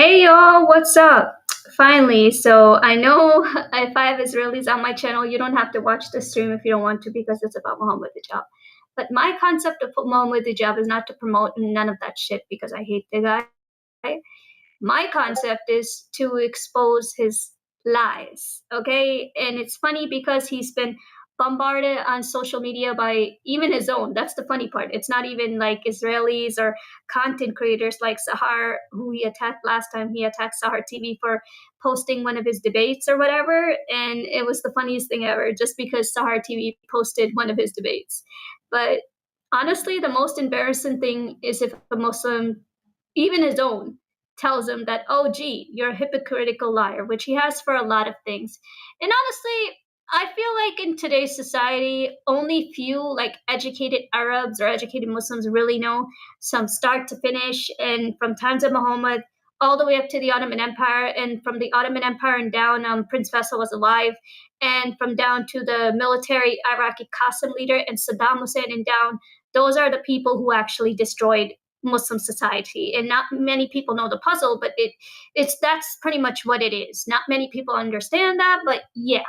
Hey y'all, what's up? Finally, so I know if I have Israelis on my channel, you don't have to watch the stream if you don't want to because it's about Mohammed Hijab. But my concept of Mohammed Hijab is not to promote none of that shit because I hate the guy. My concept is to expose his lies, okay? And it's funny because he's been bombarded on social media by even his own. That's the funny part. It's not even like Israelis or content creators like Sahar, who he attacked last time. He attacked Sahar TV for posting one of his debates or whatever. And it was the funniest thing ever just because Sahar TV posted one of his debates. But honestly, the most embarrassing thing is if a Muslim, even his own, tells him that, oh, gee, you're a hypocritical liar, which he has for a lot of things. And honestly, I feel like in today's society, only few like educated Arabs or educated Muslims really know some start to finish. And from times of Muhammad all the way up to the Ottoman Empire, and from the Ottoman Empire and down, Prince Faisal was alive, and from down to the military Iraqi Qasim leader and Saddam Hussein and down, those are the people who actually destroyed Muslim society. And not many people know the puzzle, but it's that's pretty much what it is. Not many people understand that, but yeah.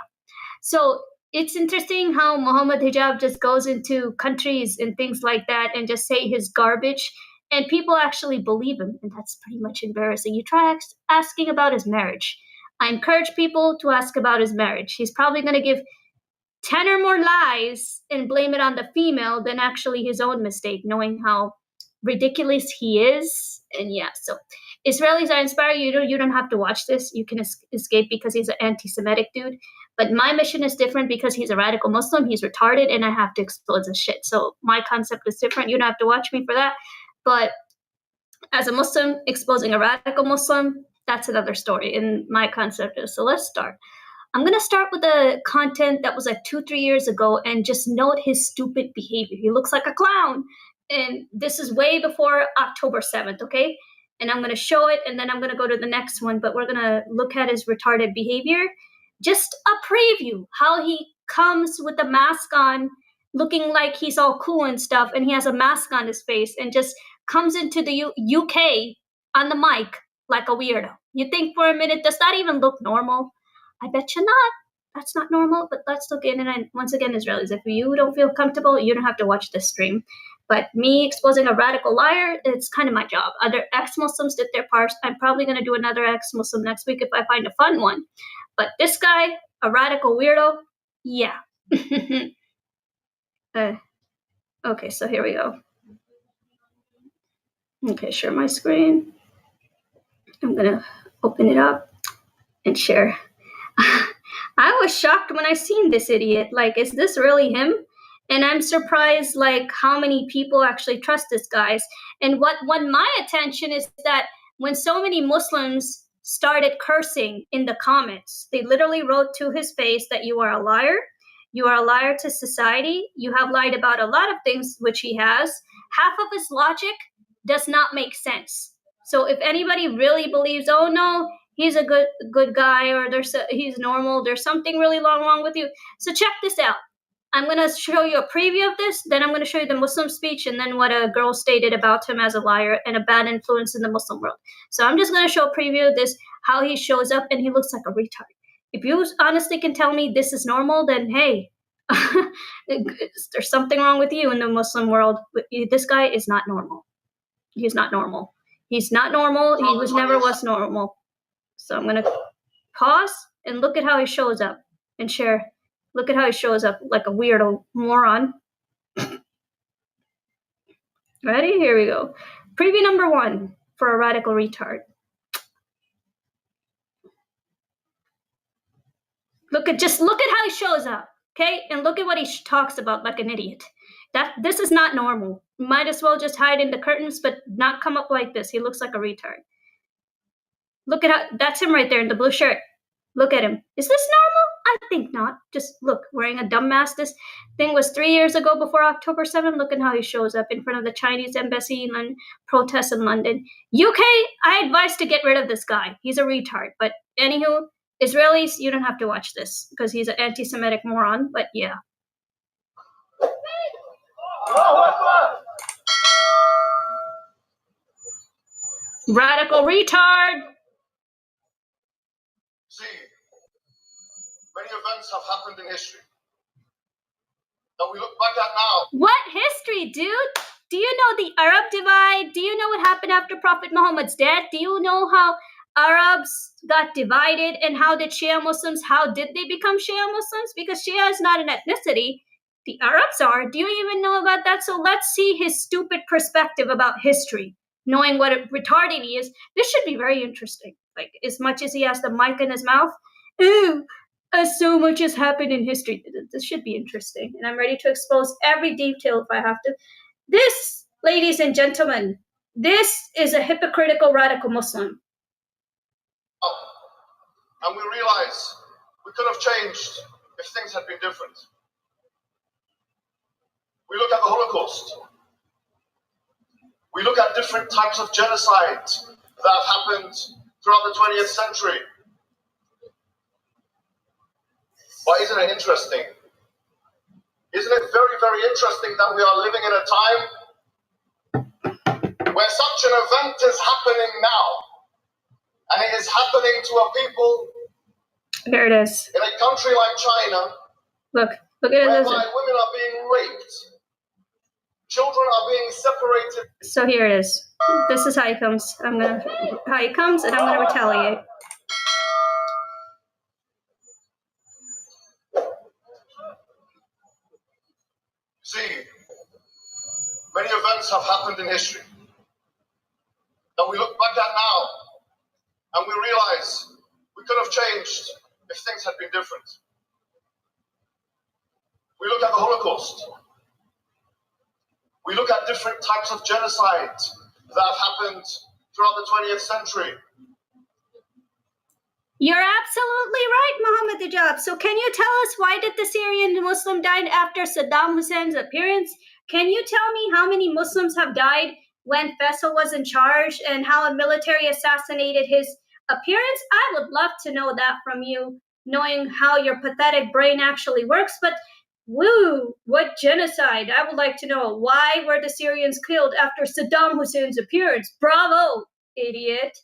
So it's interesting how Mohammed Hijab just goes into countries and things like that and just say his garbage, and people actually believe him, and that's pretty much embarrassing. You try asking about his marriage. I encourage people to ask about his marriage. He's probably going to give 10 or more lies and blame it on the female than actually his own mistake, knowing how ridiculous he is. And yeah, so Israelis are inspired. You don't have to watch this. You can escape because he's an anti-Semitic dude. But my mission is different because he's a radical Muslim. He's retarded, and I have to expose his shit. So my concept is different. You don't have to watch me for that. But as a Muslim exposing a radical Muslim, that's another story. And my concept is, so let's start. I'm going to start with the content that was like 2-3 years ago and just note his stupid behavior. He looks like a clown. And this is way before October 7th, okay? And I'm going to show it, and then I'm going to go to the next one, but we're going to look at his retarded behavior. Just a preview, how he comes with a mask on, looking like he's all cool and stuff, and he has a mask on his face and just comes into the UK on the mic like a weirdo. You think for a minute, does that even look normal? I bet you not. That's not normal, but let's look in. And once again, Israelis, if you don't feel comfortable, you don't have to watch this stream. But me exposing a radical liar, it's kind of my job. Other ex-Muslims did their part. I'm probably going to do another ex-Muslim next week if I find a fun one. But this guy, a radical weirdo, yeah. Okay, so here we go. Okay, share my screen. I'm going to open it up and share. I was shocked when I seen this idiot. Like, is this really him? And I'm surprised, like, how many people actually trust this guy. And what won my attention is that when so many Muslims started cursing in the comments, they literally wrote to his face that you are a liar. You are a liar to society. You have lied about a lot of things, which he has. Half of his logic does not make sense. So if anybody really believes, oh no, he's a good guy, or he's normal, there's something really wrong with you. So check this out. I'm going to show you a preview of this, then I'm going to show you the Muslim speech, and then what a girl stated about him as a liar and a bad influence in the Muslim world. So I'm just going to show a preview of this, how he shows up, and he looks like a retard. If you honestly can tell me this is normal, then hey, there's something wrong with you in the Muslim world. This guy is not normal. He's not normal. He's not normal. He never was normal. So I'm going to pause and look at how he shows up and share. Look at how he shows up like a weirdo moron. Ready? Here we go. Preview number 1 for a radical retard. Look at how he shows up, okay? And look at what he talks about like an idiot. This is not normal. Might as well just hide in the curtains, but not come up like this. He looks like a retard. Look at how, that's him right there in the blue shirt. Look at him. Is this normal? I think not. Just look, wearing a dumb mask. This thing was 3 years ago before October 7th. Look at how he shows up in front of the Chinese embassy and protests in London. UK, I advise to get rid of this guy. He's a retard. But anywho, Israelis, you don't have to watch this because he's an anti-Semitic moron. But yeah. Radical retard. Many events have happened in history that we look back at now. What history, dude? Do you know the Arab divide? Do you know what happened after Prophet Muhammad's death? Do you know how Arabs got divided and how did Shia Muslims, how did they become Shia Muslims? Because Shia is not an ethnicity. The Arabs are. Do you even know about that? So let's see his stupid perspective about history, knowing what a retarded he is. This should be very interesting. Like, as much as he has the mic in his mouth, ooh, so much has happened in history. This should be interesting. And I'm ready to expose every detail if I have to. This, ladies and gentlemen, this is a hypocritical radical Muslim. And we realize we could have changed if things had been different. We look at the Holocaust. We look at different types of genocide that have happened throughout the 20th century. But isn't it interesting? Isn't it very, very interesting that we are living in a time where such an event is happening now? And it is happening to a people. Here it is. In a country like China. Look at it. Whereby women are being raped. Children are being separated. So here it is. This is how he comes. And I'm gonna retaliate. See, many events have happened in history that we look back at now and we realize we could have changed if things had been different. We look at the Holocaust. We look at different types of genocide that have happened throughout the 20th century. You're absolutely right, Mohammed Hijab. So can you tell us why did the Syrian Muslim die after Saddam Hussein's appearance? Can you tell me how many Muslims have died when Faisal was in charge and how a military assassinated his appearance? I would love to know that from you, knowing how your pathetic brain actually works. But woo, what genocide? I would like to know, why were the Syrians killed after Saddam Hussein's appearance? Bravo, idiot.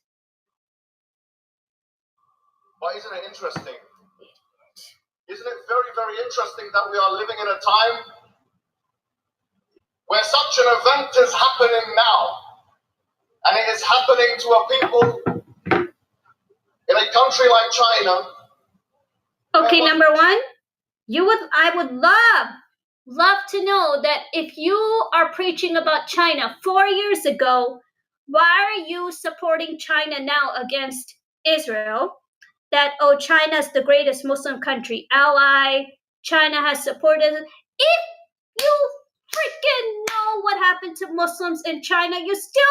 Why isn't it interesting? Isn't it very, very interesting that we are living in a time where such an event is happening now? And it is happening to a people in a country like China. Okay, number one, I would love to know that if you are preaching about China 4 years ago, why are you supporting China now against Israel? That, oh, China is the greatest Muslim country ally. China has supported. If you freaking know what happened to Muslims in China, you still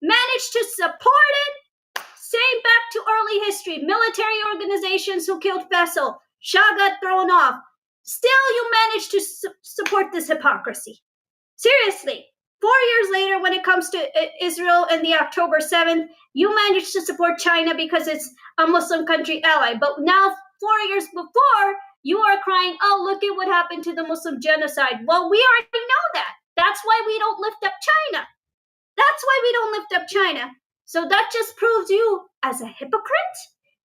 managed to support it. Same back to early history. Military organizations who killed Faisal. Shah got thrown off. Still, you managed to support this hypocrisy. Seriously. 4 years later, when it comes to Israel and the October 7th, you managed to support China because it's a Muslim country ally. But now, 4 years before, you are crying, oh, look at what happened to the Muslim genocide. Well, we already know that. That's why we don't lift up China. That's why we don't lift up China. So that just proves you as a hypocrite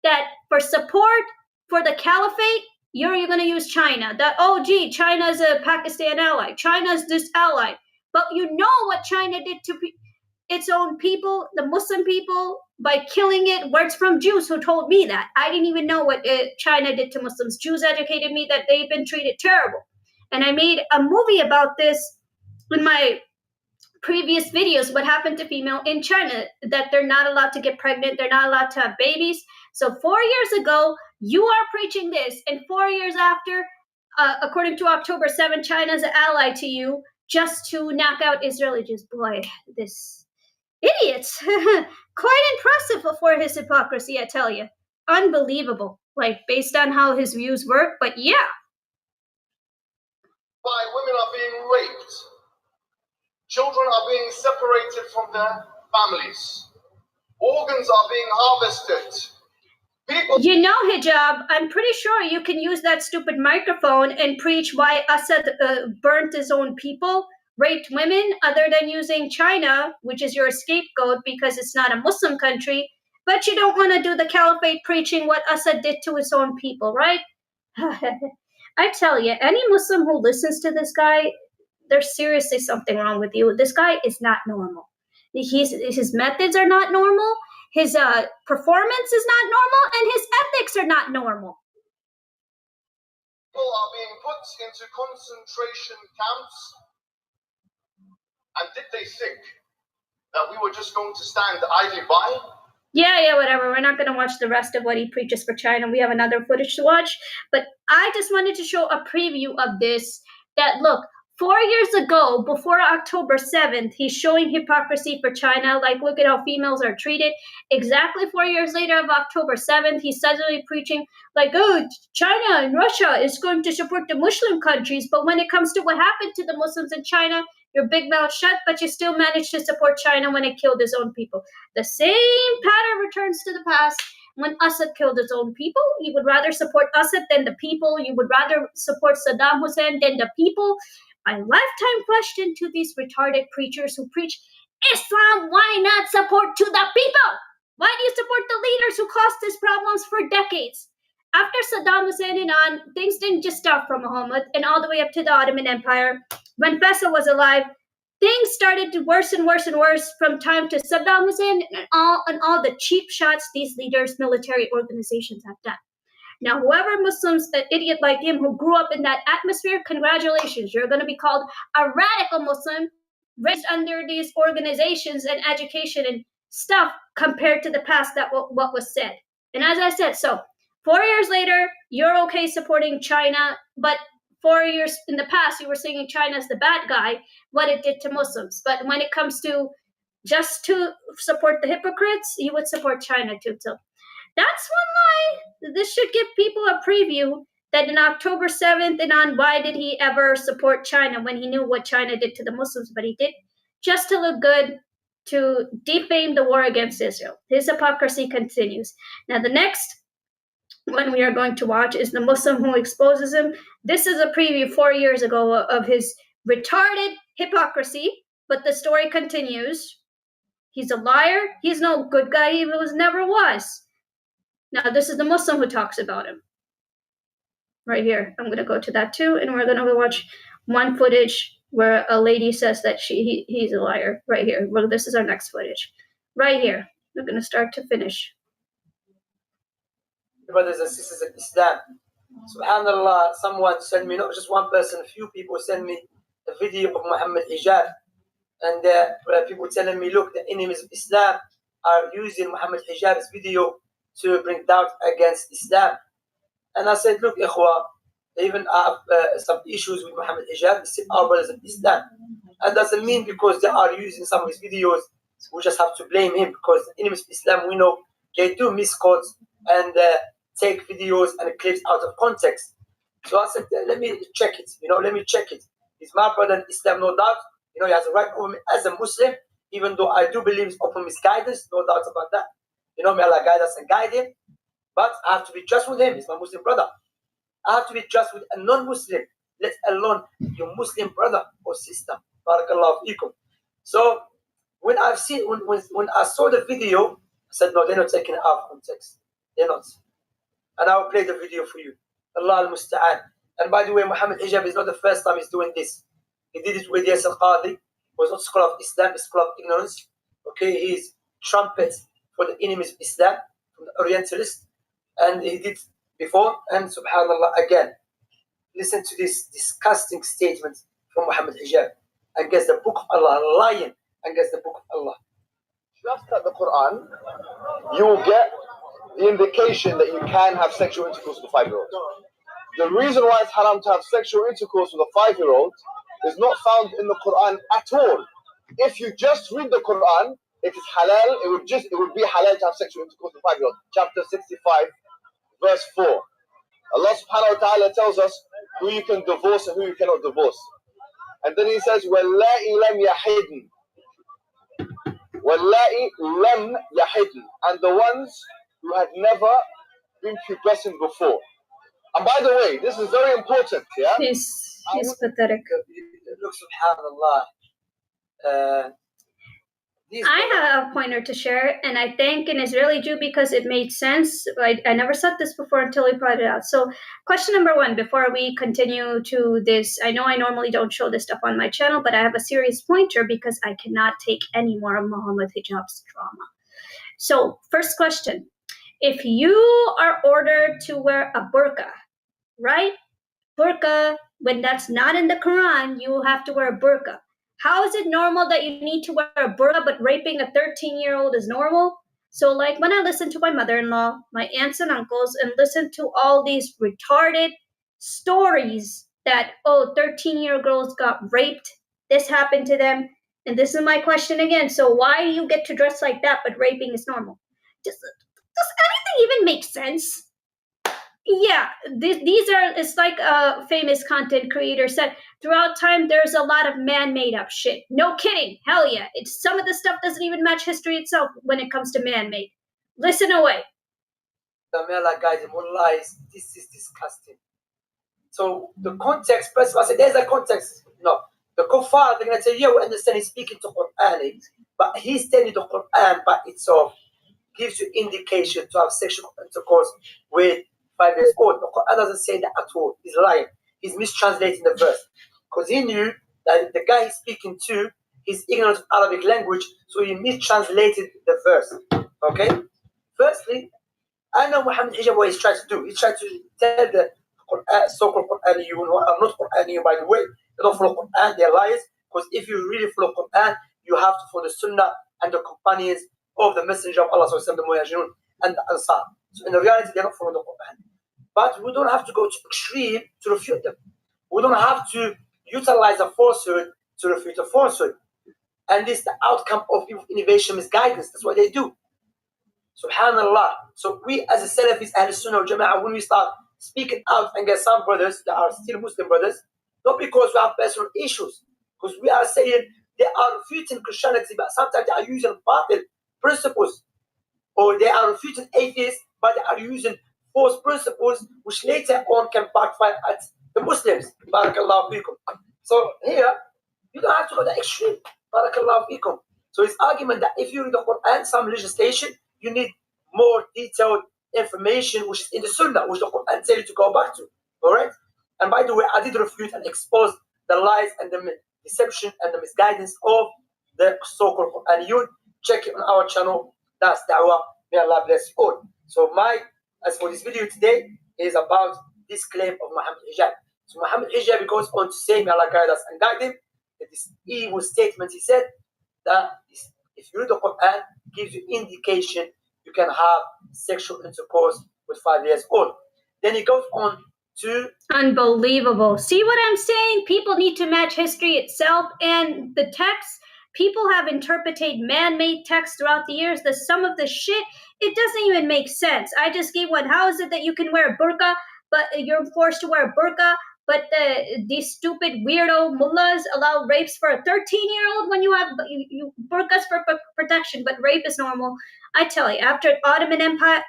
that for support for the caliphate, you're going to use China. That, oh, gee, China's a Pakistan ally. China's this ally. But you know what China did to its own people, the Muslim people, by killing it. Words from Jews who told me that. I didn't even know what China did to Muslims. Jews educated me that they've been treated terrible. And I made a movie about this in my previous videos, what happened to female in China, that they're not allowed to get pregnant, they're not allowed to have babies. So 4 years ago, you are preaching this, and 4 years after, according to October 7th, China's an ally to you, just to knock out Israel. Just, boy, this idiot. Quite impressive for his hypocrisy, I tell you. Unbelievable. Like, based on how his views work, but yeah. Why women are being raped. Children are being separated from their families. Organs are being harvested. You know, Hijab, I'm pretty sure you can use that stupid microphone and preach why Assad burnt his own people, raped women, other than using China, which is your scapegoat because it's not a Muslim country. But you don't want to do the caliphate preaching what Assad did to his own people, right? I tell you, any Muslim who listens to this guy, there's seriously something wrong with you. This guy is not normal. His methods are not normal. His performance is not normal, and his ethics are not normal. People are being put into concentration camps, and did they think that we were just going to stand idly by? Yeah, whatever. We're not going to watch the rest of what he preaches for China. We have another footage to watch. But I just wanted to show a preview of this. That, look, 4 years ago, before October 7th, he's showing hypocrisy for China. Like, look at how females are treated. Exactly 4 years later of October 7th, he's suddenly preaching like, oh, China and Russia is going to support the Muslim countries. But when it comes to what happened to the Muslims in China, your big mouth shut, but you still managed to support China when it killed its own people. The same pattern returns to the past. When Assad killed his own people, you would rather support Assad than the people. You would rather support Saddam Hussein than the people. My lifetime question to these retarded preachers who preach Islam, why not support to the people? Why do you support the leaders who caused these problems for decades? After Saddam Hussein and on, things didn't just start from Muhammad and all the way up to the Ottoman Empire. When Faisal was alive, things started to worse and worse and worse from time to Saddam Hussein and all the cheap shots these leaders, military organizations have done. Now, whoever Muslims, an idiot like him who grew up in that atmosphere, congratulations. You're going to be called a radical Muslim raised under these organizations and education and stuff compared to the past that what was said. And as I said, so 4 years later, you're okay supporting China, but 4 years in the past, you were saying China's the bad guy, what it did to Muslims. But when it comes to just to support the hypocrites, you would support China too. So that's one lie. This should give people a preview that in October 7th and on, why did he ever support China when he knew what China did to the Muslims? But he did just to look good, to defame the war against Israel. His hypocrisy continues. Now, the next one we are going to watch is the Muslim who exposes him. This is a preview 4 years ago of his retarded hypocrisy, but the story continues. He's a liar. He's no good guy. He never was. Now, this is the Muslim who talks about him. Right here. I'm going to go to that too, and we're going to watch one footage where a lady says that he's a liar. Right here. Well, this is our next footage. Right here. We're going to start to finish. Brothers and sisters of Islam, subhanallah, someone sent me, not just one person, a few people sent me a video of Mohammed Hijab, and people telling me, look, the enemies of Islam are using Mohammed Hijab's video to bring doubt against Islam. And I said, look, ikhwa, even I have some issues with Mohammed Hijab, it's still our brothers of Islam. And doesn't mean because they are using some of his videos, we just have to blame him, because the enemies of Islam, we know, they do misquote and take videos and clips out of context. So I said, let me check it, let me check it. He's my brother in Islam, no doubt. He has a right over me as a Muslim, even though I do believe it's open misguidance, no doubt about that. May Allah guide us and guide him. But I have to be just with him. He's my Muslim brother. I have to be just with a non-Muslim, let alone your Muslim brother or sister. Barakallahu feekum. So when I saw the video, I said, no, they're not taking it out of context. They're not. And I will play the video for you. Allah al-Musta'an. And by the way, Mohammed Hijab is not the first time he's doing this. He did it with Yasir Qadi. He was not scholar of Islam, he's scholar of ignorance. Okay, he's trumpet for the enemies of Islam, from the Orientalists. And he did before, and subhanallah, again. Listen to this disgusting statement from Mohammed Hijab against the book of Allah, lying against the book of Allah. Just at the Quran, you will get the indication that you can have sexual intercourse with a 5-year-old. The reason why it's haram to have sexual intercourse with a 5-year-old is not found in the Quran at all. If you just read the Quran, it is halal, it would be halal to have sexual intercourse with a 5-year-old. Chapter 65, verse 4. Allah subhanahu wa ta'ala tells us who you can divorce and who you cannot divorce. And then he says, وَاللَّائِ لَمْ يَحِدْنِ وَاللَّائِ لَمْ يَحِدْنِ, and the ones who had never been pubescent before. And by the way, this is very important, yeah? He's pathetic. Look, subhanallah. I have a pointer to share, and I thank an Israeli Jew because it made sense. I never said this before until he pointed it out. So, question number one, before we continue to this, I know I normally don't show this stuff on my channel, but I have a serious pointer because I cannot take any more of Mohammed Hijab's drama. So, first question. If you are ordered to wear a burqa, right? Burqa, when that's not in the Quran, you have to wear a burqa. How is it normal that you need to wear a burqa, but raping a 13-year-old is normal? So, like, when I listen to my mother-in-law, my aunts and uncles, and listen to all these retarded stories that, oh, 13-year-old girls got raped, this happened to them, and this is my question again. So, why do you get to dress like that, but raping is normal? Does anything even make sense? Yeah, these are, it's like a famous content creator said, throughout time there's a lot of man-made up shit. No kidding, hell yeah. It's some of the stuff doesn't even match history itself when it comes to man-made. Listen away. Guys, this is disgusting. So the context, first of all, I said there's a context. No, the kuffar, they're gonna say, yeah, we understand he's speaking to Quran, but he's telling you the Quran by itself gives you indication to have sexual intercourse with 5 years old. The Quran doesn't say that at all. He's lying. He's mistranslating the verse. Because he knew that the guy he's speaking to, he's ignorant of Arabic language, so he mistranslated the verse. Okay? Firstly, I know Mohammed Hijab what he's trying to do. He's trying to tell the so-called Quraniyun, who are not Quraniyun by the way, they don't follow Quran, they're liars. Because if you really follow Quran, you have to follow the Sunnah and the companions of the Messenger of Allah, the Muhajirun and the Ansar. So in reality, they're not following the Quran. But we don't have to go to extreme to refute them. We don't have to utilize a falsehood to refute a falsehood. And this is the outcome of innovation misguidance. That's what they do. Subhanallah. So we as a Salafis, Ahl Sunnah wal Jama'ah, when we start speaking out and get some brothers that are still Muslim brothers, not because we have personal issues, because we are saying they are refuting Christianity, but sometimes they are using batil principles, or they are refuting atheists, but they are using false principles, which later on can backfire at the Muslims. Barakallahu fikum. So here, you don't have to go to the extreme. Barakallahu fikum. So his argument that if you read the Quran, some legislation, you need more detailed information, which is in the Sunnah, which the Quran tells you to go back to. All right? And by the way, I did refute and expose the lies and the deception and the misguidance of the so-called Quraniyun. Check it on our channel. That's Da'wah. May Allah bless you all. So as for this video today, is about this claim of Mohammed Hijab. So Mohammed Hijab goes on to say, may Allah guide us and guide him, that this evil statement he said, that if you read the Quran, gives you indication you can have sexual intercourse with 5 years old. Then he goes on to... Unbelievable. See what I'm saying? People need to match history itself and the text. People have interpreted man-made texts throughout the years that some of the shit, it doesn't even make sense. I just gave one. How is it that you can wear a burqa, but you're forced to wear a burqa, but these stupid weirdo mullahs allow rapes for a 13-year-old when you have you burqas for protection, but rape is normal? I tell you, after Ottoman Empire,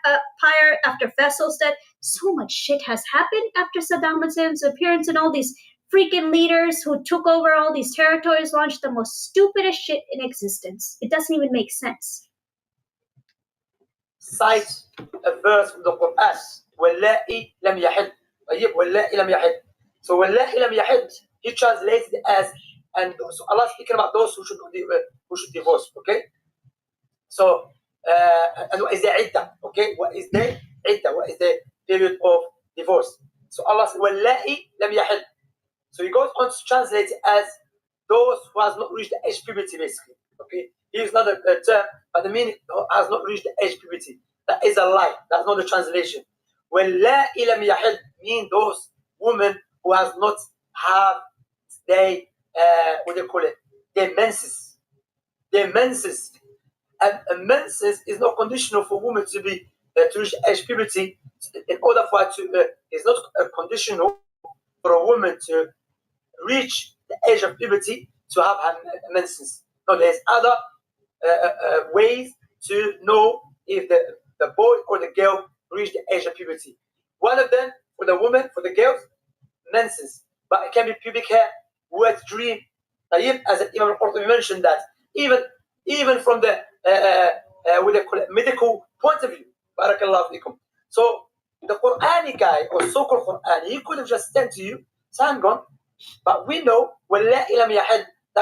after Faisal's, so much shit has happened after Saddam Hussein's appearance, and all these freaking leaders who took over all these territories launched the most stupidest shit in existence. It doesn't even make sense. Cite a verse from the Quran. وَاللَّائِ لَمْ يَحِدْ. وَاللَّائِ لَمْ يَحِدْ. So وَاللَّائِ لَمْ يَحِدْ, he translated it as, and so Allah is speaking about those who should divorce. Okay. So and what is the iddah? Okay, what is the iddah? What is the period of divorce? So Allah says وَاللَّائِ لَمْ يَحِدْ. So he goes on to translate it as those who has not reached the age puberty, basically. Okay, he is not a term, but the meaning has not reached the age puberty. That is a lie. That's not the translation. وَاللَّائِ لَمْ يَحِدْ mean those women who has not have they what do you call it? Their menses. Their menses. And a menses is not conditional for women to be to reach age puberty. In order for her to, it's not conditional for a woman to reach the age of puberty to have her menses. No, there's other ways to know if the boy or the girl reached the age of puberty. One of them, for the woman, for the girls, menses. But it can be pubic hair, wet dream. As Imam al-Qurtubi mentioned that, even even from the what they call it, medical point of view. Barakallahu fikum. So the Qur'ani guy or so-called Qur'ani, he could have just sent to you, time gone. But we know that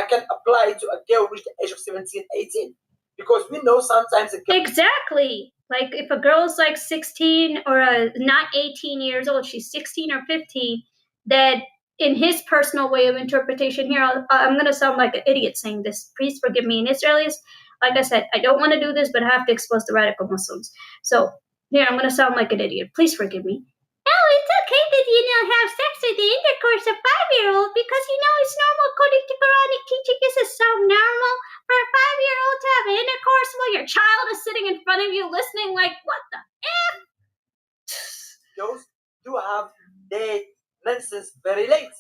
can apply to a girl reach the age of 17, 18. Because we know sometimes a girl. Exactly. Like if a girl's like 16 or not 18 years old, she's 16 or 15, that in his personal way of interpretation here, I'm going to sound like an idiot saying this. Please forgive me. In Israelis, like I said, I don't want to do this, but I have to expose the radical Muslims. So here, I'm going to sound like an idiot. Please forgive me. Oh, it's okay that have sex with the intercourse of 5-year-old because it's normal according to Quranic teaching. This is so normal for a 5-year-old to have intercourse while your child is sitting in front of you listening like, what the F? Those do have their menses very late.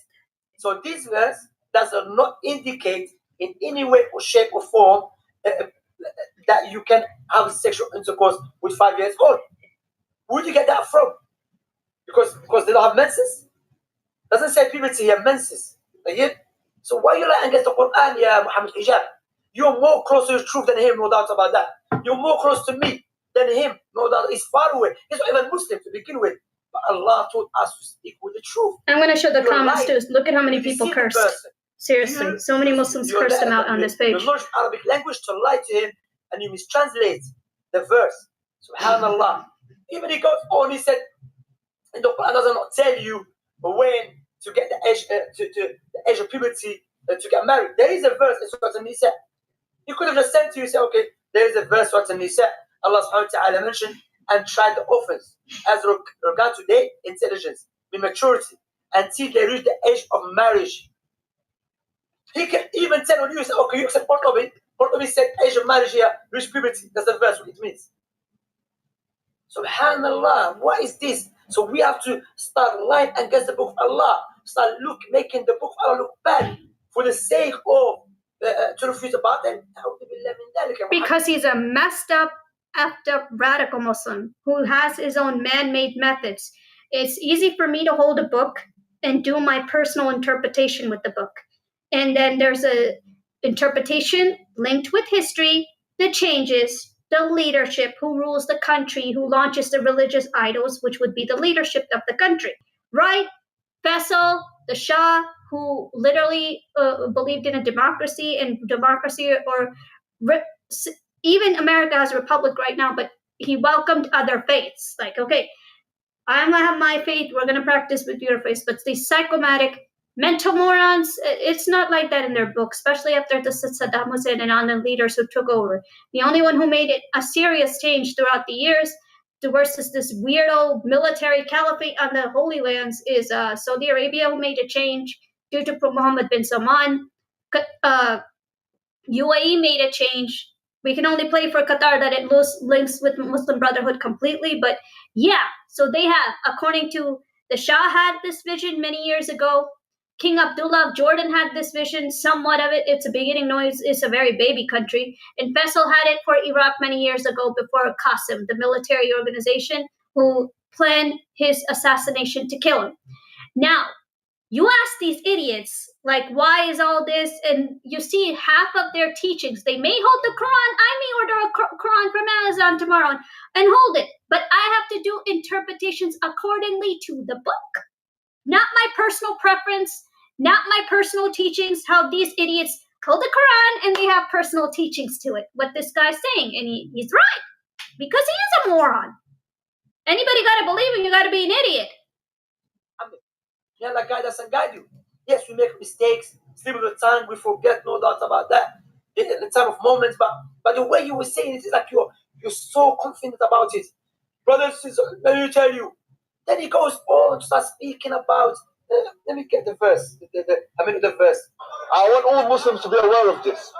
So this verse does not indicate in any way or shape or form that you can have sexual intercourse with 5 years old. Where do you get that from? Because they don't have menses? Doesn't say puberty here, menses. So why are you lying against the Quran, ya Mohammed Hijab? You're more close to the truth than him, no doubt about that. You're more close to me than him, no doubt. He's far away. He's not even Muslim to begin with. But Allah told us to speak with the truth. I'm going to show the comments too. Look at how many people cursed. Seriously, so many Muslims cursed him out on this page. You learn Arabic language to lie to him, and you mistranslate the verse. Subhanallah. Even he goes on, he said, and the Quran does not tell you when to get the age to the age of puberty to get married. There is a verse in Surah An-Nisa. You could have just sent to you, say, okay, there is a verse Surah An-Nisa. Allah subhanahu wa ta'ala mentioned and tried the orphans as regard to their intelligence, the maturity, until they reach the age of marriage. He can even tell on you, say, okay, you accept part of it. Part of it said age of marriage here, reach puberty. That's the verse, what it means. Subhanallah, what is this? So we have to start lying against the book of Allah. Start making the book of Allah look bad for the sake of to refute about them. Because he's a messed up, effed up radical Muslim who has his own man-made methods. It's easy for me to hold a book and do my personal interpretation with the book. And then there's a interpretation linked with history that changes the leadership, who rules the country, who launches the religious idols, which would be the leadership of the country, right? Faisal, the Shah, who literally believed in a democracy, or even America has a republic right now, but he welcomed other faiths. Like, okay, I'm going to have my faith, we're going to practice with your faith, but these psychomatic mental morons, it's not like that in their book, especially after the Saddam Hussein and on the leaders who took over. The only one who made it a serious change throughout the years versus this weirdo military caliphate on the Holy Lands is Saudi Arabia, who made a change due to Mohammed bin Salman. UAE made a change. We can only play for Qatar that it links with Muslim Brotherhood completely. But yeah, so they have, according to the Shah had this vision many years ago. King Abdullah of Jordan had this vision, somewhat of it. It's a beginning noise. It's a very baby country. And Faisal had it for Iraq many years ago before Qasim, the military organization who planned his assassination to kill him. Now, you ask these idiots, like, why is all this? And you see half of their teachings. They may hold the Quran. I may order a Quran from Amazon tomorrow and hold it. But I have to do interpretations accordingly to the book. Not my personal preference, not my personal teachings, how these idiots hold the Quran and they have personal teachings to it. What this guy's saying, and he's right, because he is a moron. Anybody got to believe him, you got to be an idiot. Yeah, like God doesn't guide you. Yes, we make mistakes, slip of the tongue, we forget, no doubt about that. In the time of moments, but the way you were saying it is like you're so confident about it. Brothers, let me tell you. Then he goes on to start speaking about. Let me get the verse. The verse. I want all Muslims to be aware of this.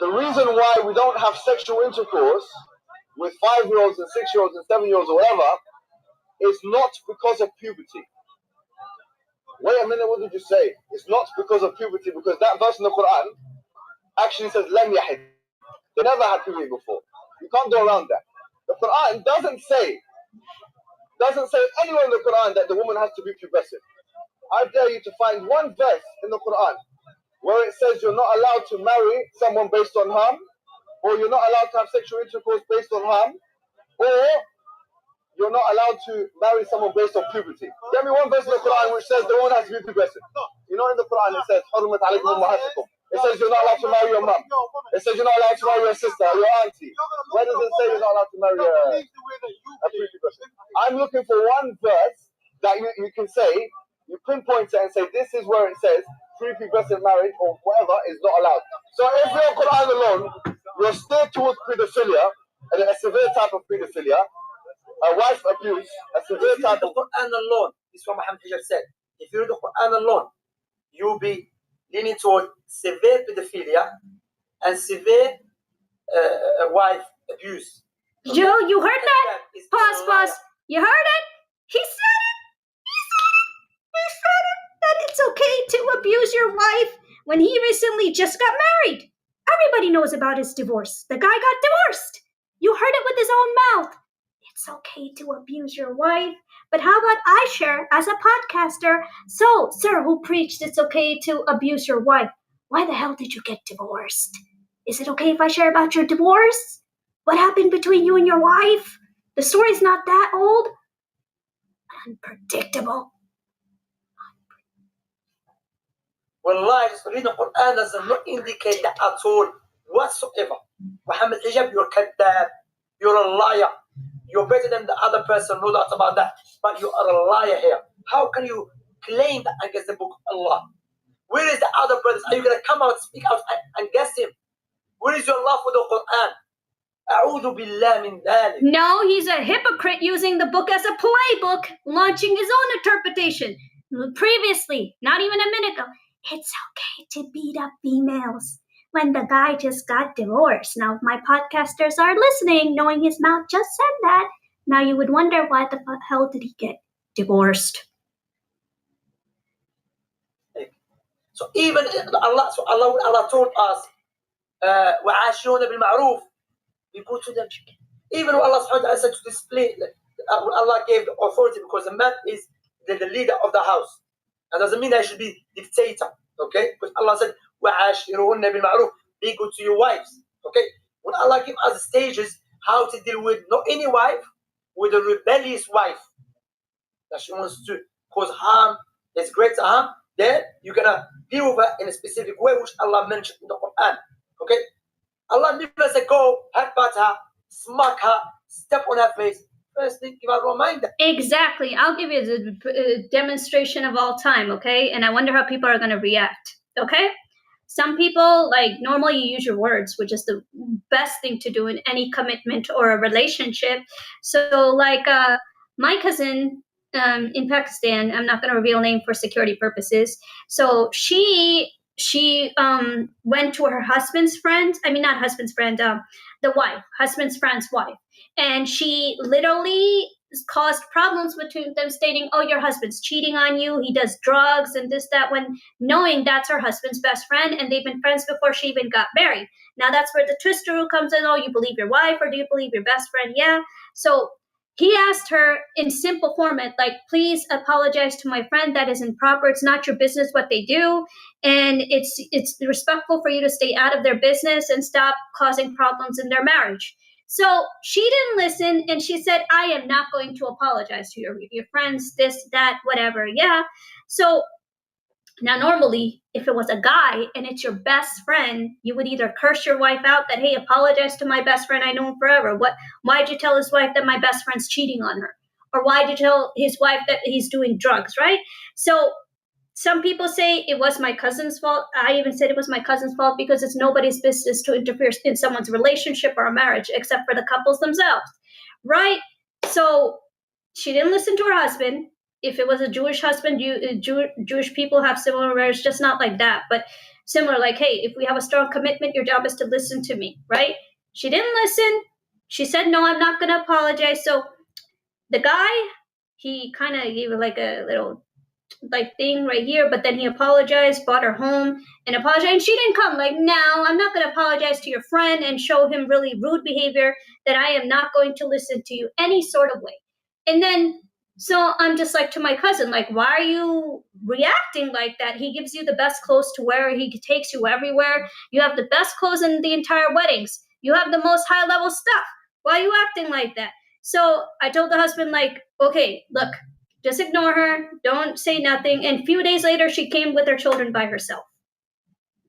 The reason why we don't have sexual intercourse with 5-year-olds and 6-year-olds and 7-year-olds or whatever is not because of puberty. Wait a minute, what did you say? It's not because of puberty, because that verse in the Quran actually says lam yahid. They never had puberty before. You can't go around that. The Quran doesn't say anywhere in the Quran that the woman has to be pubescent. I dare you to find one verse in the Quran where it says you're not allowed to marry someone based on her or you're not allowed to have sexual intercourse based on harm, or you're not allowed to marry someone based on puberty. Get me one verse in the Quran which says the woman has to be progressive. You know, in the Quran it says, حُرِّمَتْ عَلَيْكُمْ أُمَّهَاتُكُم. It says you're not allowed to marry your mum. It says you're not allowed to marry your sister or your auntie. Where does it say you're not allowed to marry a prepubescent? I'm looking for one verse that you can say, you pinpoint it and say, this is where it says prepubescent marriage or whatever is not allowed. So if you're Quran alone, you're steered towards pedophilia, and a severe type of pedophilia, a wife abuse, a severe type of... the Quran alone, this is what Mohammed Hijab said. If you read the Quran alone, you'll be leaning toward severe pedophilia and severe wife abuse. Joe, you heard that? Pause. You heard it? He said it. He said it. That it's okay to abuse your wife when he recently just got married. Everybody knows about his divorce. The guy got divorced. You heard it with his own mouth. It's okay to abuse your wife. But how about I share as a podcaster? So, sir, who preached it's okay to abuse your wife? Why the hell did you get divorced? Is it okay if I share about your divorce? What happened between you and your wife? The story's not that old. Unpredictable. Wallahi, reading the Quran does not indicate that at all whatsoever. Mohammed Hijab, you're kadab, you're a liar. You're better than the other person, no doubt about that. But you are a liar here. How can you claim that against the book of Allah? Where is the other brothers? Are you going to come out, speak out, and guess him? Where is your love for the Quran? A'udhu billah min dhalik. No, he's a hypocrite using the book as a playbook, launching his own interpretation. Previously, not even a minute ago, it's okay to beat up females when the guy just got divorced. Now, if my podcasters are listening, knowing his mouth just said that, now you would wonder why the hell did he get divorced? So even Allah told us, وَعَاشِرُونَ بِالْمَعْرُوفِ, we go to them. Even when Allah subhanahu wa ta'ala said to display, Allah gave the authority because the man is the leader of the house. That doesn't mean that he should be dictator, okay? Because Allah said, وَعَاشِرُهُنَّ بِالْمَعْرُوفِ, be good to your wives, okay? When Allah gives us stages how to deal with not any wife, with a rebellious wife that she wants to cause harm, there's greater harm, then you're gonna deal with her in a specific way, which Allah mentioned in the Quran, okay? Allah never said go, headbutt her, smack her, step on her face. First thing, give her a reminder. Exactly. I'll give you the demonstration of all time, okay? And I wonder how people are going to react, okay? Some people, like, normally you use your words, which is the best thing to do in any commitment or a relationship. So, like, my cousin in Pakistan, I'm not going to reveal name for security purposes. So she went to her husband's friend, the wife, husband's friend's wife. And she literally caused problems between them, stating, oh, your husband's cheating on you, he does drugs and this, that, when knowing that's her husband's best friend and they've been friends before she even got married. Now that's where the twister comes in. Oh, you believe your wife or do you believe your best friend? Yeah. So he asked her in simple format, like, please apologize to my friend. That isn't proper. It's not your business what they do. And it's respectful for you to stay out of their business and stop causing problems in their marriage. So she didn't listen, and she said, I am not going to apologize to your friends, this, that, whatever. Yeah. So now normally, if it was a guy and it's your best friend, you would either curse your wife out that, hey, apologize to my best friend, I know him forever. Why'd you tell his wife that my best friend's cheating on her? Or why'd you tell his wife that he's doing drugs, right? So some people say it was my cousin's fault. I even said it was my cousin's fault because it's nobody's business to interfere in someone's relationship or a marriage except for the couples themselves, right? So she didn't listen to her husband. If it was a Jewish husband, Jewish people have similar marriage, just not like that, but similar, like, hey, if we have a strong commitment, your job is to listen to me, right? She didn't listen. She said, no, I'm not going to apologize. So the guy, he kind of gave her like a little like thing right here, but then he apologized, brought her home and apologized. And she didn't come like, no, I'm not going to apologize to your friend and show him really rude behavior that I am not going to listen to you any sort of way. And then, so I'm just like to my cousin, like, why are you reacting like that? He gives you the best clothes to wear. He takes you everywhere. You have the best clothes in the entire weddings. You have the most high level stuff. Why are you acting like that? So I told the husband, like, okay, look, just ignore her. Don't say nothing. And a few days later, she came with her children by herself.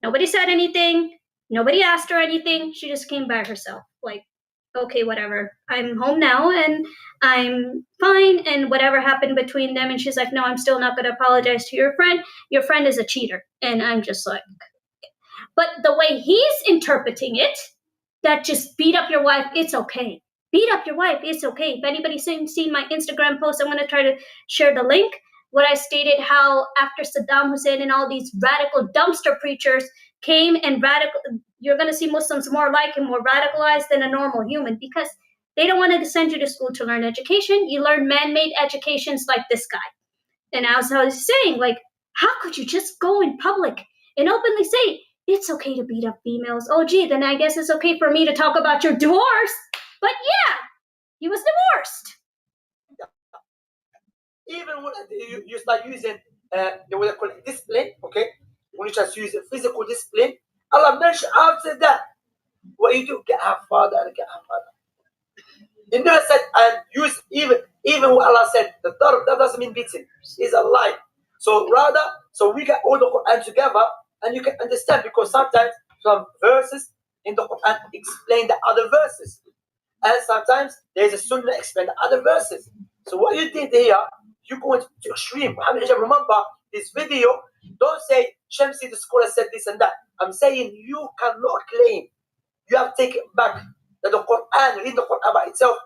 Nobody said anything. Nobody asked her anything. She just came by herself. Like, okay, whatever. I'm home now and I'm fine. And whatever happened between them. And she's like, no, I'm still not going to apologize to your friend. Your friend is a cheater. And I'm just like, but the way he's interpreting it, that just beat up your wife, it's okay. Beat up your wife, it's okay. If anybody's seen my Instagram post, I'm going to try to share the link where I stated how after Saddam Hussein and all these radical dumpster preachers came and you're going to see Muslims more like him, more radicalized than a normal human, because they don't want to send you to school to learn education. You learn man-made educations like this guy. And as I was saying, like, how could you just go in public and openly say, it's okay to beat up females? Oh, gee, then I guess it's okay for me to talk about your divorce. But yeah, he was divorced. Even when you start using what they call discipline, okay? When you just use a physical discipline, Allah mentioned after that, what you do, get her father and get her mother. You never said, and use even what Allah said, the darb, that doesn't mean beating. It's a lie. So rather, so we get all the Quran together, and you can understand, because sometimes some verses in the Quran explain the other verses. And sometimes there's a sunnah explain the other verses. So what you did here, you go into extreme. Mohammed Hijab, remember this video, don't say Shamsi the scholar said this and that. I'm saying you cannot claim, you have to take it back, that the Quran, read the Quran by itself,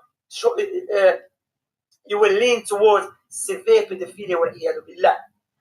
you will lean towards severe pedophilia wa iyadu billah.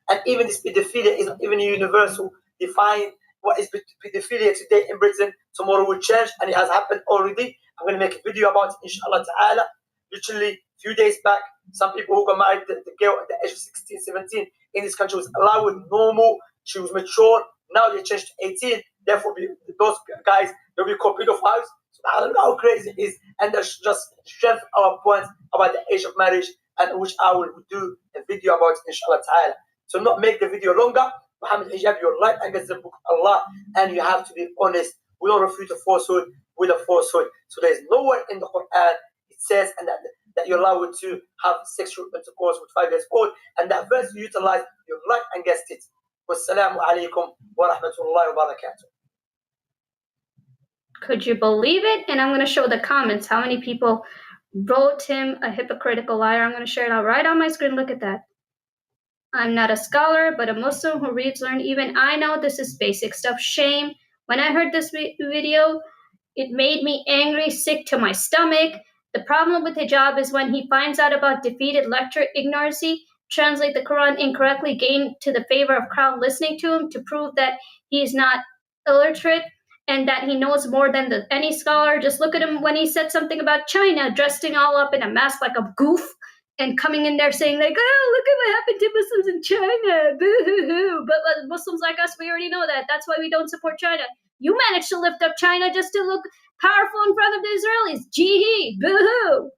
And even this pedophilia is not even universal. Define what is pedophilia today in Britain, tomorrow will change, and it has happened already. I'm going to make a video about it, inshallah ta'ala. Literally, a few days back, some people who got married, the girl at the age of 16, 17 in this country was allowed, normal, she was mature. Now they changed to 18, therefore those guys, they'll be called pedophiles. So I don't know how crazy it is, and that's just strengthen our points about the age of marriage, and which I will do a video about it, inshallah ta'ala. So not make the video longer. Mohammed Hijab, you're right against the book of Allah, and you have to be honest. We don't refute a falsehood with a falsehood. So there's nowhere in the Quran it says and that you're allowed to have sexual intercourse with 5 years old, and that verse you utilize, you're right against it. Wassalamu alaikum wa rahmatullahi wa barakatuh. Could you believe it? And I'm going to show the comments, how many people wrote him a hypocritical liar. I'm going to share it out right on my screen. Look at that. I'm not a scholar, but a Muslim who reads, learn. Even I know this is basic stuff. Shame. When I heard this video, it made me angry, sick to my stomach. The problem with hijab is when he finds out about defeated lecture ignorancy, translate the Quran incorrectly, gain to the favor of crowd listening to him to prove that he's not illiterate and that he knows more than any scholar. Just look at him when he said something about China, dressing all up in a mask like a goof, and coming in there saying like, oh, look at what happened to Muslims in China, boo-hoo-hoo. But Muslims like us, we already know that. That's why we don't support China. You managed to lift up China just to look powerful in front of the Israelis. Jihad, boo-hoo.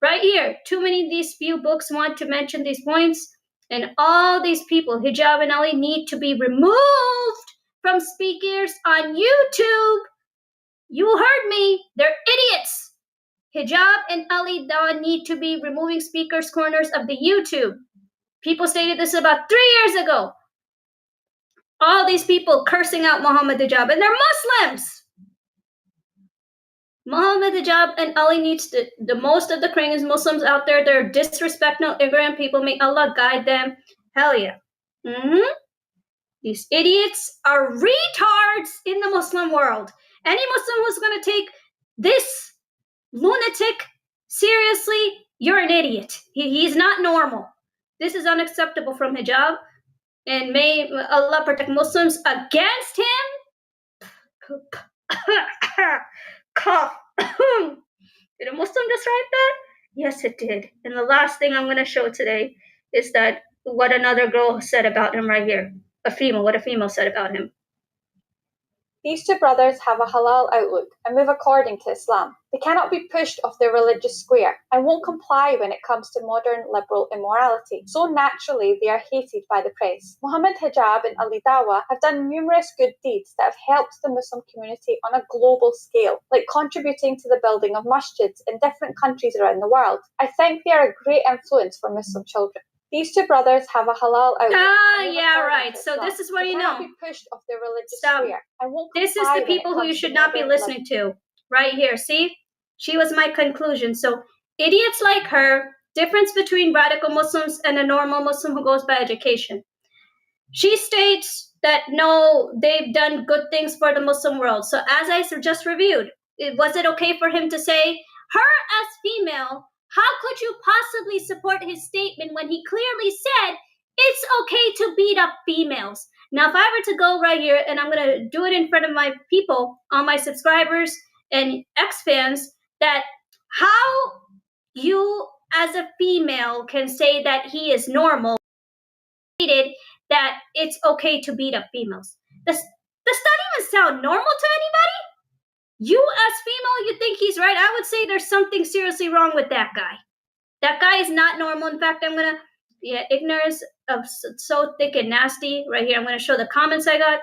Right here, too many of these few books want to mention these points, and all these people, Hijab and Ali, need to be removed from speakers on YouTube. You heard me. They're idiots. Hijab and Ali Dawn need to be removing speakers' corners of the YouTube. People stated this about 3 years ago. All these people cursing out Mohammed Hijab, and they're Muslims. Mohammed Hijab and Ali needs the most of the Korean Muslims out there. They're disrespectful, ignorant people. May Allah guide them. Hell yeah. These idiots are retards in the Muslim world. Any Muslim who's going to take this lunatic seriously, you're an idiot. He's not normal. This is unacceptable from hijab, and may Allah protect Muslims against him. Cough. Did a Muslim just write that? Yes, it did. And the last thing I'm going to show today is that what another girl said about him right here. What a female said about him. These two brothers have a halal outlook and move according to Islam. They cannot be pushed off their religious square and won't comply when it comes to modern liberal immorality. So naturally, they are hated by the press. Mohammed Hijab and Ali Dawa have done numerous good deeds that have helped the Muslim community on a global scale, like contributing to the building of masjids in different countries around the world. I think they are a great influence for Muslim children. These two brothers have a halal outlook. Yeah, right. So this is what you know. Be pushed off their religious Stop. sphere and won't This is the people who you should not be listening to. Right here. See? She was my conclusion. So idiots like her, difference between radical Muslims and a normal Muslim who goes by education. She states that no, they've done good things for the Muslim world. So as I just reviewed, was it okay for him to say, her as female, how could you possibly support his statement when he clearly said it's okay to beat up females? Now, if I were to go right here, and I'm going to do it in front of my people, all my subscribers and ex-fans, that how you as a female can say that he is normal, that it's okay to beat up females. Does that even sound normal to anybody? You as female, you think he's right? I would say there's something seriously wrong with that guy. That guy is not normal. In fact, ignorance of so thick and nasty. Right here, I'm gonna show the comments I got.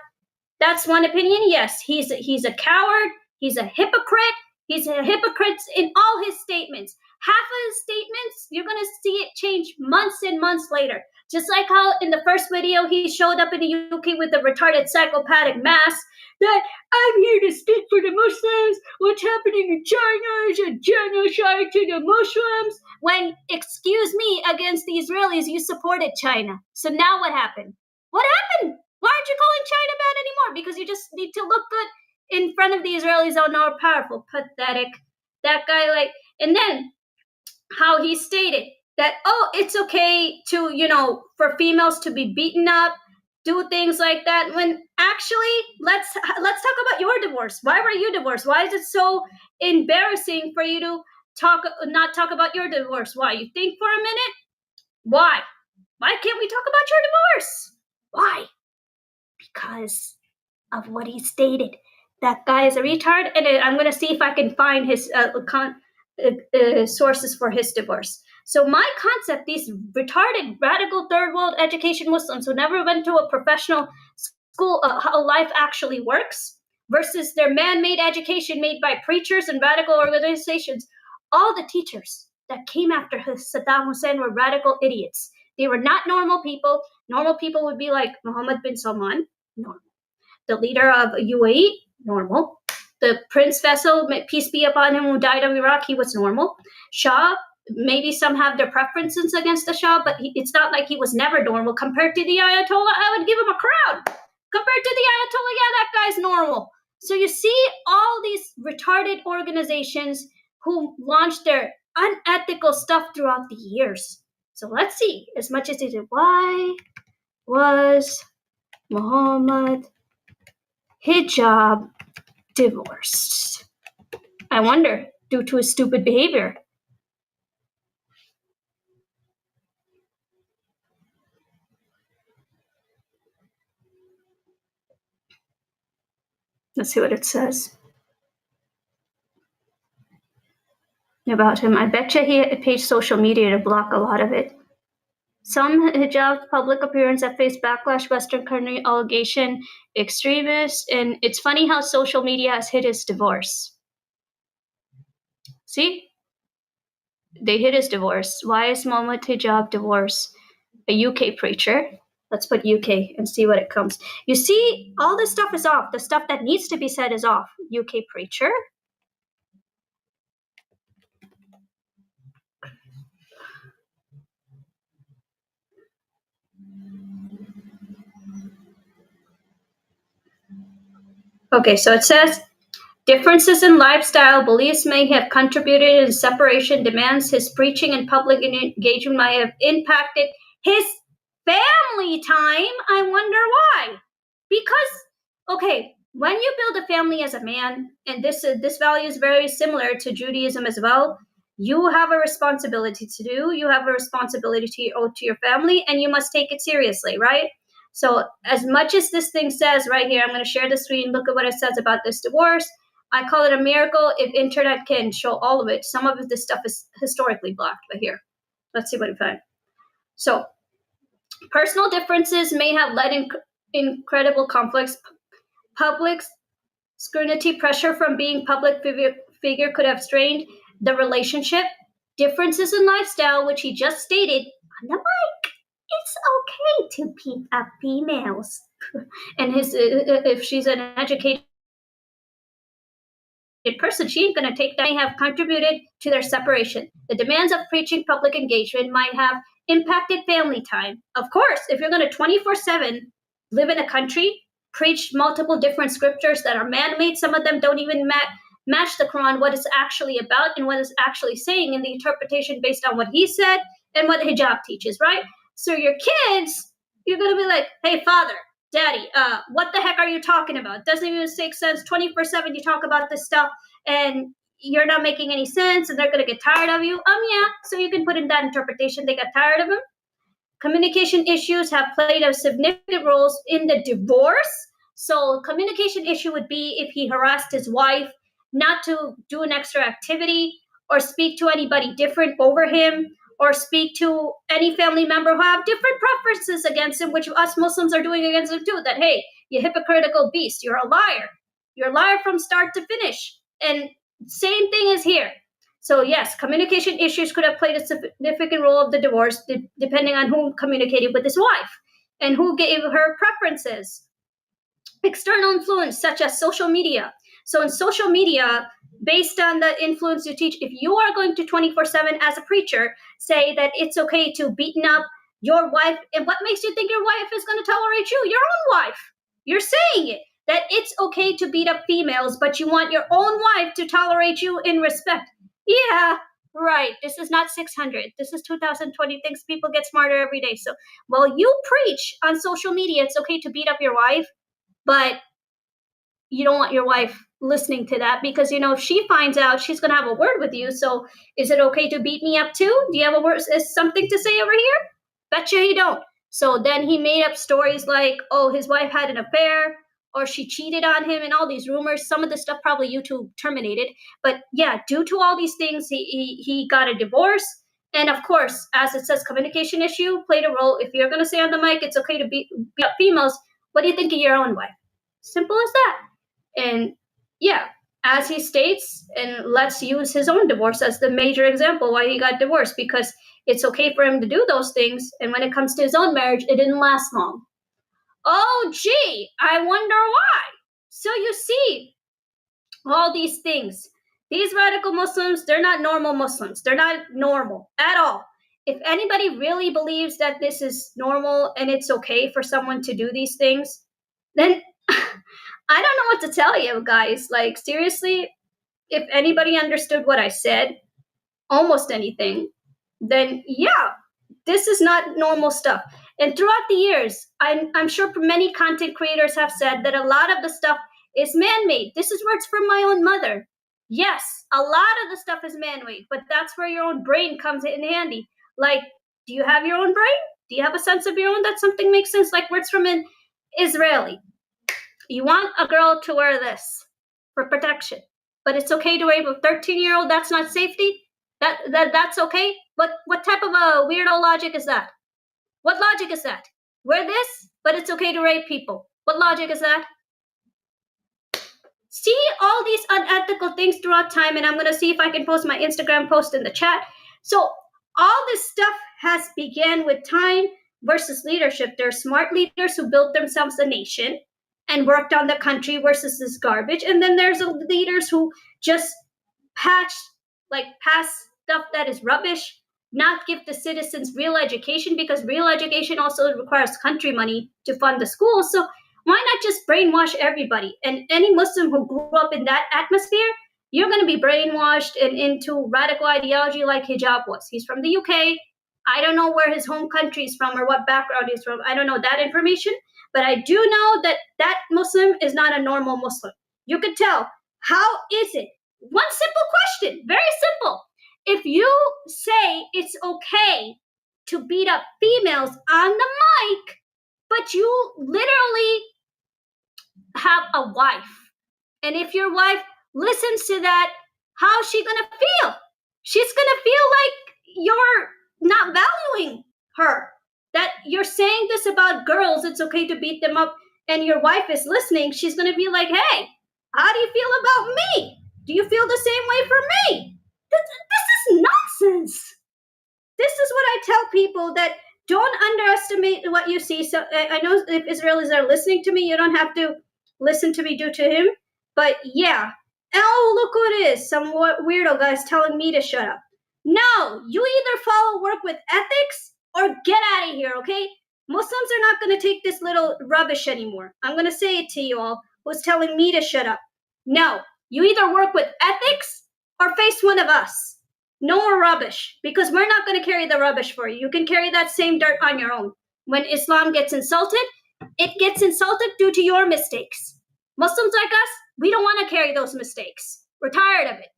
That's one opinion. Yes, he's a coward. He's a hypocrite. He's a hypocrite in all his statements. Half of his statements, you're gonna see it change months and months later. Just like how in the first video he showed up in the UK with the retarded psychopathic mask that I'm here to speak for the Muslims. What's happening in China is a genocide to the Muslims. When, excuse me, against the Israelis, you supported China. So now what happened? What happened? Why aren't you calling China bad anymore? Because you just need to look good in front of the Israelis. Oh, no, powerful, pathetic. That guy, and then how he stated that, oh, it's okay to, for females to be beaten up, do things like that, when actually, let's talk about your divorce. Why were you divorced? Why is it so embarrassing for you to not talk about your divorce? Why? You think for a minute? Why? Why can't we talk about your divorce? Why? Because of what he stated. That guy is a retard, and I'm going to see if I can find his sources for his divorce. So my concept, these retarded, radical, third world education Muslims who never went to a professional school, how life actually works, versus their man-made education made by preachers and radical organizations. All the teachers that came after Saddam Hussein were radical idiots. They were not normal people. Normal people would be like Mohammed bin Salman, normal. The leader of UAE, normal. The Prince Faisal, peace be upon him, who died of Iraq, he was normal. Shah, maybe some have their preferences against the Shah, but it's not like he was never normal. Compared to the Ayatollah, I would give him a crown. Compared to the Ayatollah, yeah, that guy's normal. So you see all these retarded organizations who launched their unethical stuff throughout the years. So let's see, as much as they did, why was Mohammed Hijab divorced? I wonder, due to his stupid behavior. Let's see what it says about him. I bet you he paid social media to block a lot of it. Some hijab public appearance that faced backlash, Western country allegation, extremists, and it's funny how social media has hid his divorce. See? They hid his divorce. Why is Mohammed Hijab divorced? A UK preacher. Let's put UK and see what it comes. You see, all this stuff is off. The stuff that needs to be said is off. UK preacher. Okay, so it says, differences in lifestyle beliefs may have contributed in separation. Demands his preaching and public engagement might have impacted his family time. I wonder why. Because, okay, when you build a family as a man, and this value is very similar to Judaism as well, you have a responsibility to do. You have a responsibility to owe to your family, and you must take it seriously, right? So as much as this thing says right here, I'm going to share the screen. Look at what it says about this divorce. I call it a miracle if internet can show all of it. Some of this stuff is historically blocked, but here, let's see what we find. So personal differences may have led in incredible conflicts. Public scrutiny, pressure from being public figure could have strained the relationship. Differences in lifestyle, which he just stated on the mic. It's okay to beat up females. And if she's an educated person, she ain't going to take that. May have contributed to their separation. The demands of preaching public engagement might have impacted family time. Of course, if you're going to 24/7 live in a country, preach multiple different scriptures that are man-made, some of them don't even match the Quran, what it's actually about and what it's actually saying in the interpretation based on what he said and what hijab teaches, right? So your kids, you're going to be like, hey, father, daddy, what the heck are you talking about? Doesn't even make sense. 24/7 you talk about this stuff and you're not making any sense and they're going to get tired of you. Yeah, so you can put in that interpretation. They got tired of him. Communication issues have played a significant role in the divorce. So communication issue would be if he harassed his wife not to do an extra activity or speak to anybody different over him or speak to any family member who have different preferences against him, which us Muslims are doing against him too, that, hey, you hypocritical beast, you're a liar. You're a liar from start to finish. And same thing is here. So yes, communication issues could have played a significant role of the divorce, depending on who communicated with his wife and who gave her preferences. External influence, such as social media. So in social media, based on the influence you teach, if you are going to 24/7 as a preacher, say that it's okay to beaten up your wife, and what makes you think your wife is going to tolerate you? Your own wife. You're saying it, that it's okay to beat up females, but you want your own wife to tolerate you in respect. Yeah, right. This is not 600. This is 2020. Things people get smarter every day. So while you preach on social media, it's okay to beat up your wife, but you don't want your wife listening to that because, if she finds out, she's going to have a word with you. So is it okay to beat me up too? Do you have a word, is something to say over here? Betcha you don't. So then he made up stories like, oh, his wife had an affair or she cheated on him and all these rumors. Some of the stuff probably YouTube terminated. But yeah, due to all these things, he got a divorce. And of course, as it says, communication issue played a role. If you're going to say on the mic, it's okay to beat up females, what do you think of your own wife? Simple as that. And yeah, as he states, and let's use his own divorce as the major example why he got divorced, because it's okay for him to do those things. And when it comes to his own marriage, it didn't last long. Oh, gee, I wonder why. So you see, all these things, these radical Muslims, they're not normal Muslims. They're not normal at all. If anybody really believes that this is normal and it's okay for someone to do these things, then I don't know what to tell you, guys. Like, seriously, if anybody understood what I said, almost anything, then yeah, this is not normal stuff. And throughout the years, I'm sure many content creators have said that a lot of the stuff is man-made. This is words from my own mother. Yes, a lot of the stuff is man-made, but that's where your own brain comes in handy. Like, do you have your own brain? Do you have a sense of your own that something makes sense? Like words from an Israeli. You want a girl to wear this for protection, but it's okay to rape a 13-year-old. That's not safety. That's okay. But what type of a weirdo logic is that? What logic is that? Wear this, but it's okay to rape people. What logic is that? See all these unethical things throughout time, and I'm going to see if I can post my Instagram post in the chat. So all this stuff has began with time versus leadership. There are smart leaders who built themselves a nation and worked on the country versus this garbage. And then there's leaders who just pass stuff that is rubbish, not give the citizens real education, because real education also requires country money to fund the schools. So why not just brainwash everybody? And any Muslim who grew up in that atmosphere, you're going to be brainwashed and into radical ideology like Hijab was. He's from the UK. I don't know where his home country is from or what background he's from. I don't know that information. But I do know that that Muslim is not a normal Muslim. You could tell. How is it? One simple question, very simple. If you say it's okay to beat up females on the mic, but you literally have a wife. And if your wife listens to that, how's she gonna feel? She's gonna feel like you're not valuing her. That you're saying this about girls, it's okay to beat them up, and your wife is listening, she's gonna be like, hey, how do you feel about me? Do you feel the same way for me? This is nonsense. This is what I tell people, that don't underestimate what you see. So I know if Israelis are listening to me, you don't have to listen to me due to him. But yeah, oh, look who it is. Some weirdo guy's telling me to shut up. No, you either follow work with ethics or get out of here, okay? Muslims are not going to take this little rubbish anymore. I'm going to say it to you all who's telling me to shut up. No, you either work with ethics or face one of us. No more rubbish, because we're not going to carry the rubbish for you. You can carry that same dirt on your own. When Islam gets insulted, it gets insulted due to your mistakes. Muslims like us, we don't want to carry those mistakes. We're tired of it.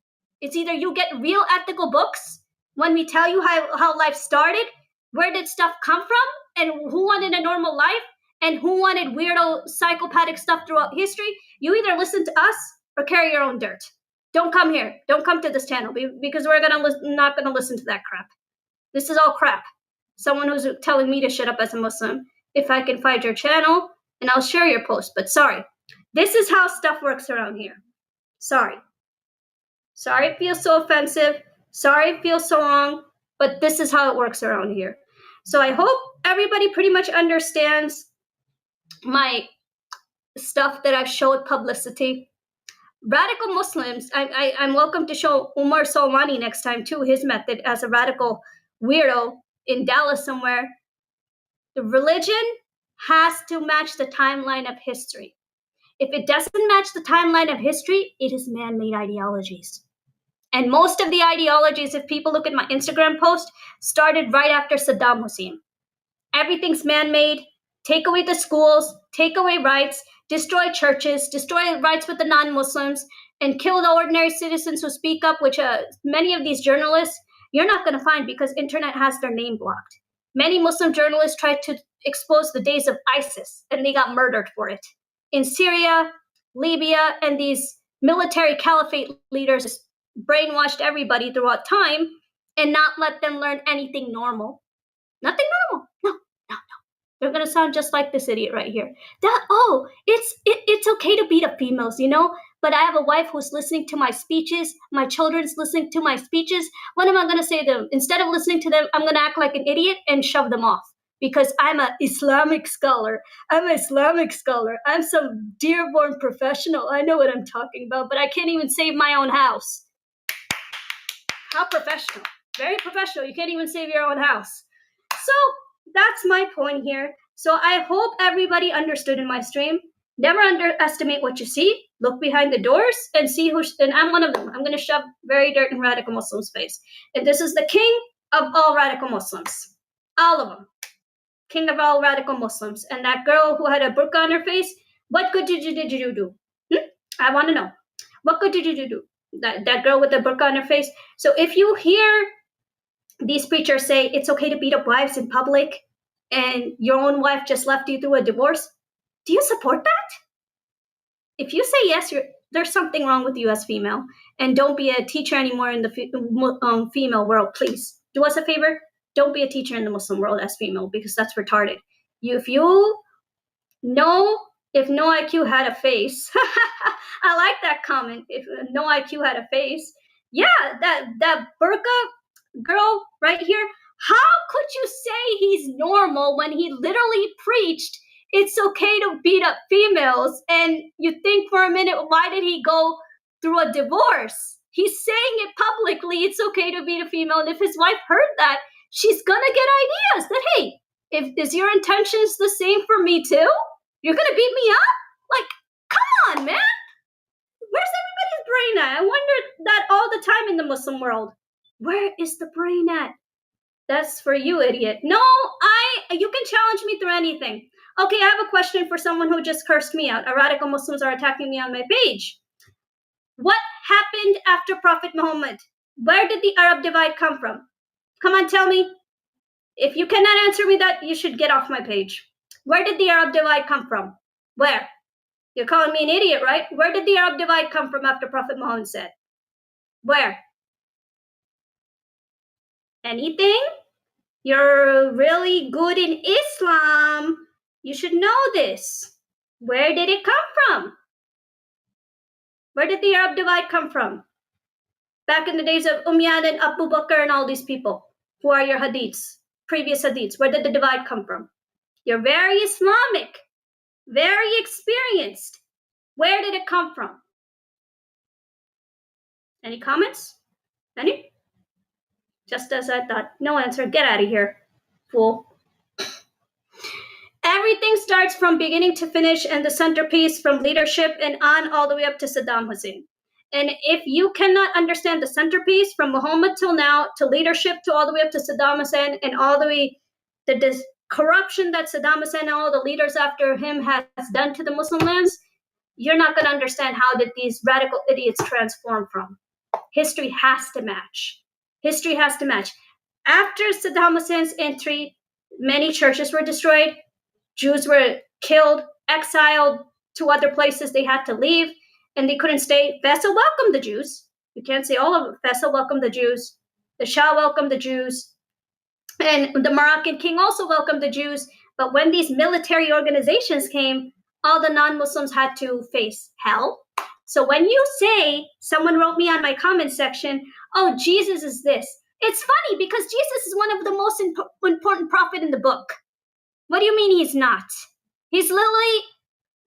It's either you get real ethical books when we tell you how life started, where did stuff come from, and who wanted a normal life, and who wanted weirdo psychopathic stuff throughout history. You either listen to us or carry your own dirt. Don't come here. Don't come to this channel, because we're not gonna listen to that crap. This is all crap. Someone who's telling me to shut up as a Muslim. If I can find your channel, and I'll share your post. But sorry, this is how stuff works around here. Sorry. Sorry it feels so offensive. Sorry it feels so wrong. But this is how it works around here. So I hope everybody pretty much understands my stuff that I've showed publicity. Radical Muslims, I'm welcome to show Umar Solmani next time too, his method as a radical weirdo in Dallas somewhere. The religion has to match the timeline of history. If it doesn't match the timeline of history, it is man-made ideologies. And most of the ideologies, if people look at my Instagram post, started right after Saddam Hussein. Everything's man-made. Take away the schools, take away rights, destroy churches, destroy rights with the non-Muslims, and kill the ordinary citizens who speak up, which many of these journalists, you're not going to find, because internet has their name blocked. Many Muslim journalists tried to expose the days of ISIS, and they got murdered for it. In Syria, Libya, and these military caliphate leaders brainwashed everybody throughout time and not let them learn anything normal. Nothing normal. No. They're gonna sound just like this idiot right here. It's okay to beat up females, you know? But I have a wife who's listening to my speeches. My children's listening to my speeches. What am I gonna say to them? Instead of listening to them, I'm gonna act like an idiot and shove them off. Because I'm an Islamic scholar. I'm some Dearborn professional. I know what I'm talking about, but I can't even save my own house. How professional. Very professional. You can't even save your own house. So that's my point here. So I hope everybody understood in my stream. Never underestimate what you see. Look behind the doors and see and I'm one of them. I'm going to shove very dirt in radical Muslims' face. And this is the king of all radical Muslims. All of them. King of all radical Muslims. And that girl who had a burqa on her face, what good did you do? I want to know. What good did you do? That girl with the burqa on her face. So if you hear these preachers say it's okay to beat up wives in public and your own wife just left you through a divorce, do you support that? If you say yes, there's something wrong with you as female. And don't be a teacher anymore in the female world, please. Do us a favor. Don't be a teacher in the Muslim world as female, because that's retarded. If no IQ had a face, I like that comment. If no IQ had a face, yeah, that burqa girl right here, how could you say he's normal when he literally preached it's okay to beat up females? And you think for a minute, why did he go through a divorce? He's saying it publicly, it's okay to beat a female. And if his wife heard that, she's gonna get ideas that, hey, is your intentions the same for me too? You're gonna beat me up? Like, come on, man. Where's everybody's brain at? I wonder that all the time in the Muslim world. Where is the brain at? That's for you, idiot. No, you can challenge me through anything. Okay, I have a question for someone who just cursed me out. Radical Muslims are attacking me on my page. What happened after Prophet Muhammad? Where did the Arab divide come from? Come on, tell me. If you cannot answer me that, you should get off my page. Where did the Arab divide come from? Where? You're calling me an idiot, right? Where did the Arab divide come from after Prophet Muhammad said? Where? Anything? You're really good in Islam. You should know this. Where did it come from? Where did the Arab divide come from? Back in the days of Umayyad and Abu Bakr and all these people. Who are your hadiths? Previous hadiths. Where did the divide come from? You're very Islamic, very experienced. Where did it come from? Any comments? Any? Just as I thought. No answer. Get out of here, fool. Everything starts from beginning to finish, and the centerpiece from leadership and on all the way up to Saddam Hussein. And if you cannot understand the centerpiece from Muhammad till now, to leadership, to all the way up to Saddam Hussein, and all the way the corruption that Saddam Hussein and all the leaders after him has done to the Muslim lands, you're not going to understand how did these radical idiots transform from. History has to match. History has to match. After Saddam Hussein's entry, many churches were destroyed. Jews were killed, exiled to other places. They had to leave, and they couldn't stay. Faisal welcomed the Jews. You can't say all of it. Faisal welcomed the Jews. The Shah welcomed the Jews. And the Moroccan king also welcomed the Jews. But when these military organizations came, all the non-Muslims had to face hell. So when you say, someone wrote me on my comment section, oh, Jesus is this. It's funny because Jesus is one of the most important prophet in the book. What do you mean he's not? He's literally,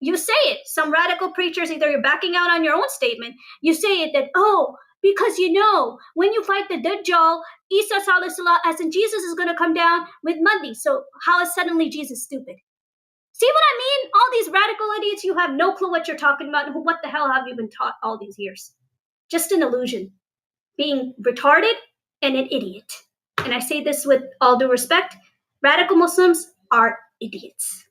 you say it. Some radical preachers, either you're backing out on your own statement, you say it that, oh, because you know, when you fight the Dajjal, Isa salah, as in Jesus is going to come down with Mahdi. So how is suddenly Jesus stupid? See what I mean? All these radical idiots, you have no clue what you're talking about. What the hell have you been taught all these years? Just an illusion. Being retarded and an idiot. And I say this with all due respect. Radical Muslims are idiots.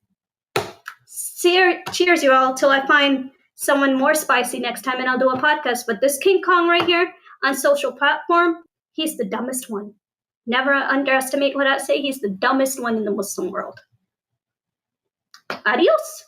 Cheers, you all, till I find someone more spicy next time and I'll do a podcast. But this King Kong right here on social platform, he's the dumbest one. Never underestimate what I say. He's the dumbest one in the Muslim world. Adios.